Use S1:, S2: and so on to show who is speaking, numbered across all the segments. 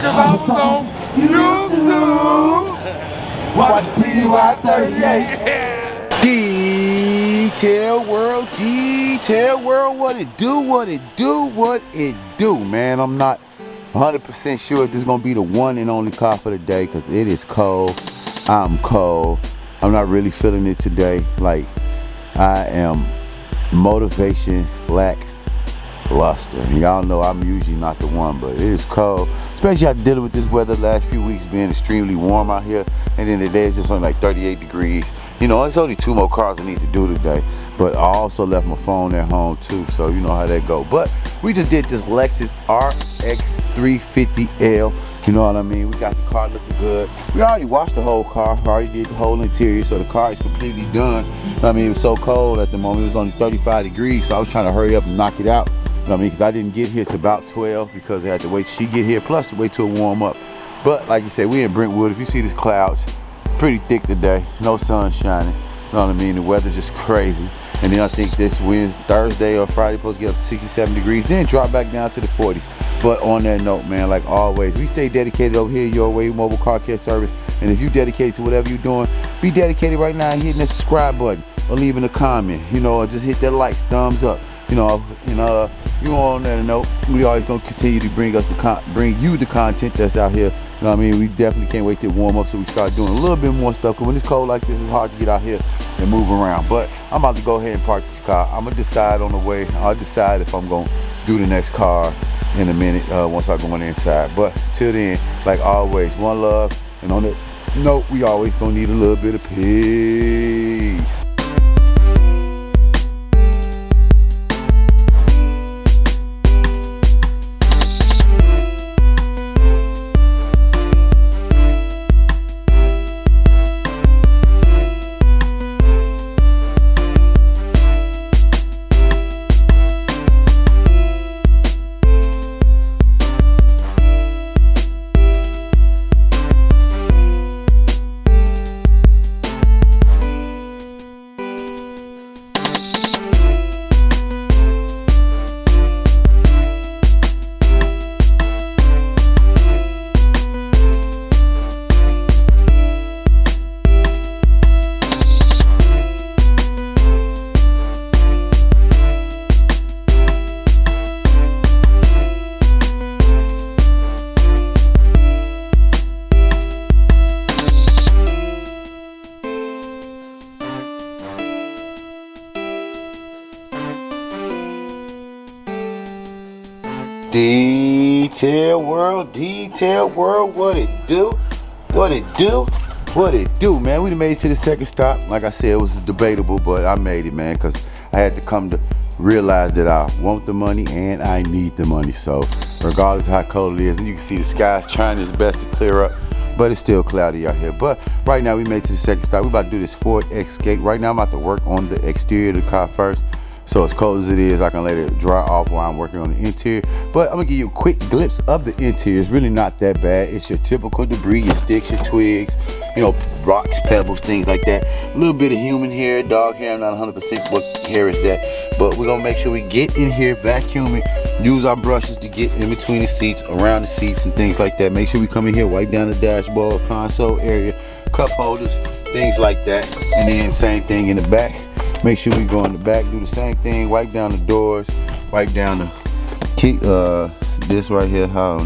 S1: Cause I was on YouTube. Watch TY38.
S2: Detail world, what it do, man. I'm not 100% sure if this is gonna be the one and only car for the day, because it is cold. I'm cold. I'm not really feeling it today. Like, I am motivation lackluster. Y'all know I'm usually not the one, but it is cold. Especially after dealing with this weather the last few weeks being extremely warm out here. And then today it's just only like 38 degrees. You know, it's only 2 more cars I need to do today. But I also left my phone at home too, so you know how that go. But we just did this Lexus RX 350L. You know what I mean? We got the car looking good. We already washed the whole car. Already did the whole interior, so the car is completely done. I mean, it was so cold at the moment. It was only 35 degrees, so I was trying to hurry up and knock it out. You know what I mean? Because I didn't get here till about 12 because I had to wait till she get here, plus wait till it warm up. But like you said, we in Brentwood. If you see these clouds, pretty thick today. No sun shining. You know what I mean? The weather just crazy. And then I think this Wednesday, Thursday or Friday supposed to get up to 67 degrees, then drop back down to the 40s. But on that note, man, like always, we stay dedicated over here, Your Way Mobile Car Care Service. And if you dedicated to whatever you're doing, be dedicated right now and hitting that subscribe button or leaving a comment, you know, or just hit that like, thumbs up, you know. And you know, on that note, we always gonna continue to bring you the content that's out here. You know what I mean? We definitely can't wait to warm up so we start doing a little bit more stuff. Cause when it's cold like this, it's hard to get out here and move around. But I'm about to go ahead and park this car. I'm gonna decide on the way. I'll decide if I'm gonna do the next car in a minute once I go on the inside. But till then, like always, one love. And on that note, we always gonna need a little bit of peace. Detail world, what it do, man. We done made it to the second stop. Like I said, it was debatable, but I made it, man, because I had to come to realize that I want the money and I need the money. So regardless of how cold it is, and you can see the sky's trying its best to clear up, but it's still cloudy out here. But right now we made it to the second stop. We about to do this Ford Escape. Right now I'm about to work on the exterior of the car first. So as cold as it is, I can let it dry off while I'm working on the interior. But I'm gonna give you a quick glimpse of the interior. It's really not that bad. It's your typical debris, your sticks, your twigs, you know, rocks, pebbles, things like that. A little bit of human hair, dog hair. I'm not 100% what hair is that. But we're gonna make sure we get in here, vacuum it, use our brushes to get in between the seats, around the seats and things like that. Make sure we come in here, wipe down the dashboard, console area, cup holders, things like that. And then same thing in the back. Make sure we go in the back, do the same thing, wipe down the doors, wipe down the kick, this right here, I can't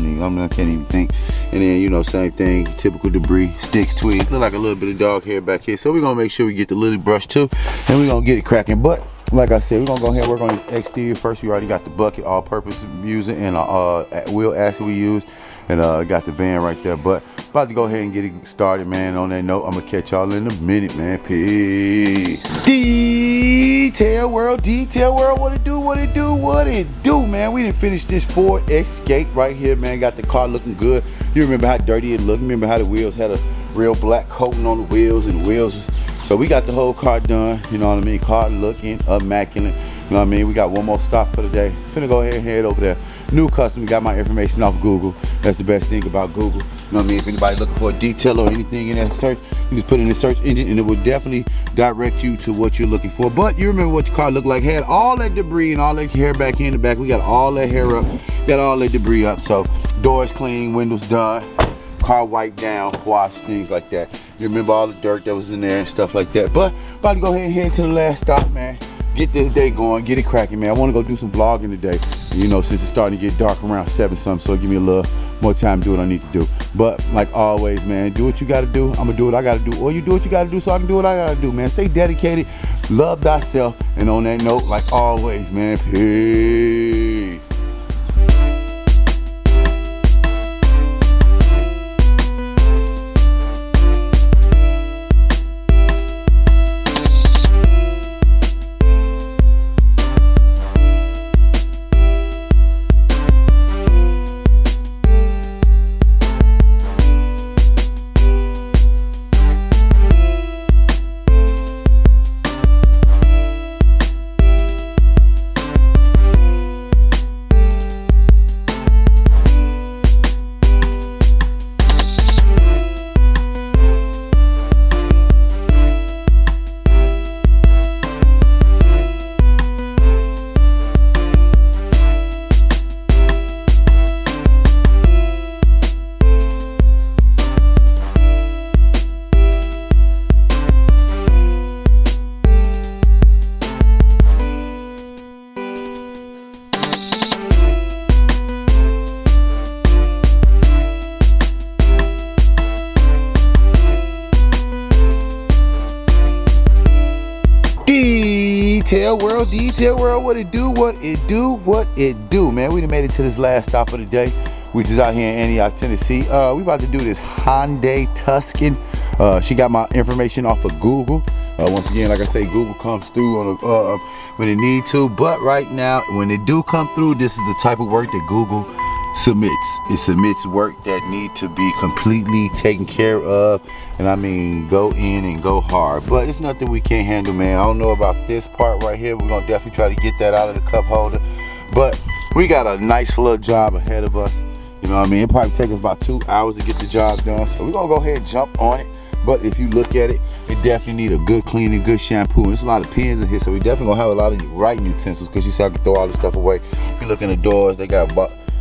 S2: even think. And then, you know, same thing, typical debris, sticks, twigs, look like a little bit of dog hair back here. So we're gonna make sure we get the little brush too, and we're gonna get it cracking. But like I said, we're gonna go ahead and work on this exterior first. We already got the bucket, all-purpose using, and wheel acid we use, and got the van right there. But about to go ahead and get it started, man. On that note, I'm gonna catch y'all in a minute, man. Peace. Detail world, what it do, man. We didn't finish this Ford Escape right here, man. Got the car looking good. You remember how dirty it looked. Remember how the wheels had a real black coating on the wheels, and the wheels was, so we got the whole car done, you know what I mean? Car looking immaculate, you know what I mean? We got one more stop for the day. Finna go ahead and head over there. New customer, got my information off Google. That's the best thing about Google. You know what I mean? If anybody looking for a detail or anything in that search, you just put in the search engine and it will definitely direct you to what you're looking for. But you remember what your car looked like. Had all that debris and all that hair back here in the back. We got all that hair up, got all that debris up. So doors clean, windows done, car wiped down, washed, things like that. You remember all the dirt that was in there and stuff like that. But about to go ahead and head to the last stop, man. Get this day going, get it cracking, man. I want to go do some vlogging today. You know, since it's starting to get dark around 7 something, so give me a little more time to do what I need to do. But like always, man, do what you got to do. I'm gonna do what I got to do, or you do what you got to do so I can do what I got to do, man. Stay dedicated, love thyself, and on that note, like always, man, peace. Detail world, what it do, man. We done made it to this last stop of the day, which is out here in Antioch, Tennessee. We about to do this Hyundai Tuscan. She got my information off of Google. Once again, like I say, Google comes through on when it need to, but right now, when it do come through, this is the type of work that Google submits. It submits work that need to be completely taken care of, and I mean go in and go hard, but it's nothing we can't handle, man. I don't know about this part right here. We're gonna definitely try to get that out of the cup holder, but we got a nice little job ahead of us. You know what I mean? It probably take us about 2 hours to get the job done, so we're gonna go ahead and jump on it. But if you look at it, it definitely need a good cleaning, good shampoo. And there's a lot of pins in here, so we definitely gonna have a lot of writing utensils, because you saw I can throw all this stuff away. If you look in the doors, they got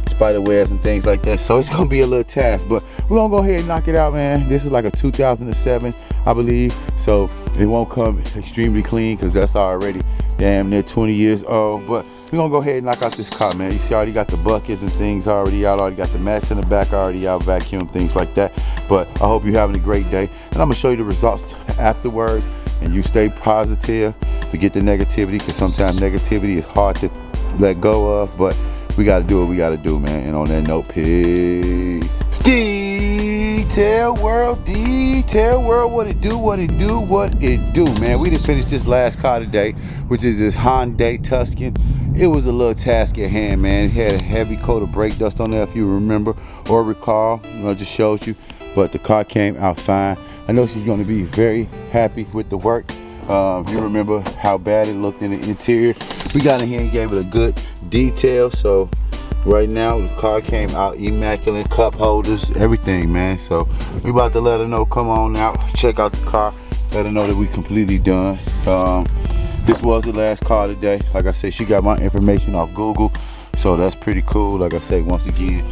S2: spider webs and things like that, so it's gonna be a little task, but we're gonna go ahead and knock it out, man. This is like a 2007, I believe, so it won't come extremely clean because that's already damn near 20 years old. But we're gonna go ahead and knock out this car, man. You see, I already got the buckets and things already out, already got the mats in the back already out, vacuum, things like that. But I hope you're having a great day, and I'm gonna show you the results afterwards. And you stay positive, forget the negativity, because sometimes negativity is hard to let go of, but we gotta do what we gotta do, man. And on that note, peace. Detail world, what it do, man. We just finished this last car today, which is this Hyundai Tuscan. It was a little task at hand, man. It had a heavy coat of brake dust on there, if you remember or recall. You know, I just showed you, but the car came out fine. I know she's gonna be very happy with the work. You remember how bad it looked in the interior. We got in here and gave it a good detail, so right now the car came out immaculate, cup holders, everything, man. So we about to let her know, come on out, check out the car, let her know that we completely done. This was the last car today. Like I said, she got my information off Google, so that's pretty cool. Like I say, once again,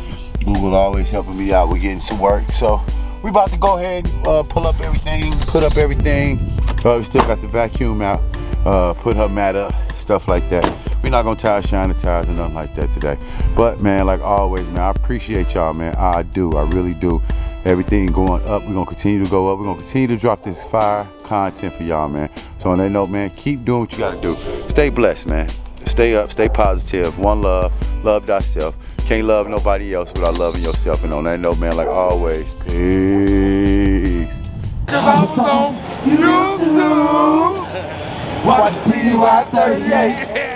S2: Google always helping me out with getting some work. So we about to go ahead and pull up everything, put up everything. We still got the vacuum out, put her mat up, stuff like that. We're not gonna tire shine the tires or nothing like that today. But man, like always, man, I appreciate y'all, man. I do, I really do. Everything going up, we're gonna continue to go up. We're gonna continue to drop this fire content for y'all, man. So on that note, man, keep doing what you gotta do. Stay blessed, man. Stay up, stay positive. One love, love thyself. Can't love nobody else without loving yourself. And on that note, man, like always, peace.
S1: Cause I was on YouTube. Watch the TY 38.